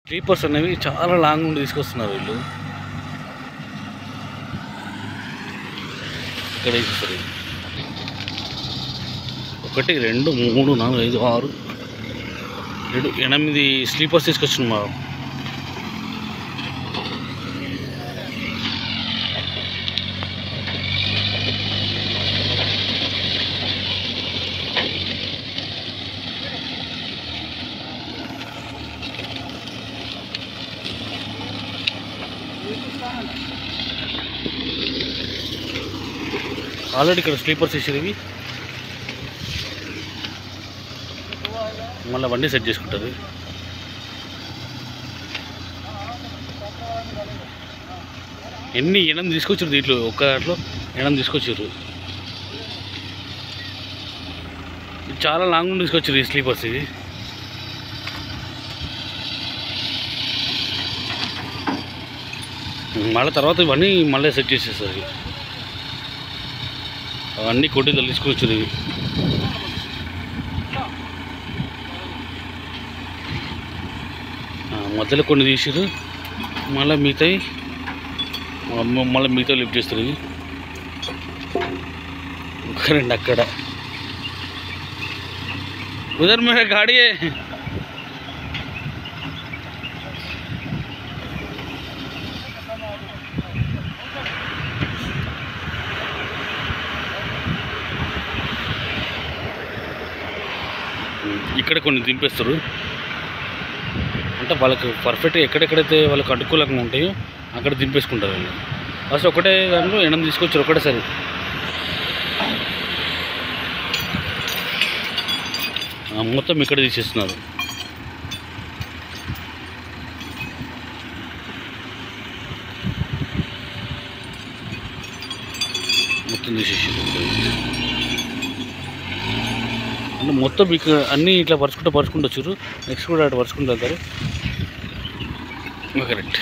Sleepers అనేవి చాలా long నుండి తీసుకొస్తున్నారు వీళ్ళు. ఇక్కడ వేసేస్తారు 1 2 3 4 5 6 7 8 స్లీపర్స్ తీసుకొచ్చిన మా ఆల్రెడీ ఇక్కడ స్లీపర్స్ వేసారు. ఇవి మళ్ళీ బండి సెట్ చేసుకుంటారు. ఎన్ని 8 తీసుకొచ్చారు దీంట్లో, ఒక్క దాంట్లో 8 తీసుకొచ్చారు. చాలా లాంగ్ నుండి తీసుకొచ్చారు ఈ స్లీపర్స్. ఇవి మళ్ళీ తర్వాత ఇవన్నీ మళ్ళీ సెట్ చేసేస్తారు. అవన్నీ కొట్టి తీసుకొచ్చారు. ఇవి మధ్యలో కొన్ని తీసారు, మళ్ళీ మిగతా లిఫ్ట్ చేస్తారు. ఇవి ఒక 2 అక్కడ ఉదర్ మేర గాడియే ఇక్కడ కొన్ని దింపేస్తారు. అంటే వాళ్ళకి పర్ఫెక్ట్గా ఎక్కడెక్కడైతే వాళ్ళకి అనుకూలంగా ఉంటాయో అక్కడ దింపేసుకుంటారు వాళ్ళు. ఫస్ట్ ఒకటే దాంట్లో 8 తీసుకొచ్చారు ఒకటేసారి. మొత్తం ఇక్కడ తీసేస్తున్నారు. మొత్తం తీసేసారు. అంటే మొత్తం ఇక్కడ అన్నీ ఇట్లా పరుచుకుంటూ వచ్చారు. నెక్స్ట్ కూడా అటు పరుచుకుంటూ వెళ్తారు. కరెక్ట్.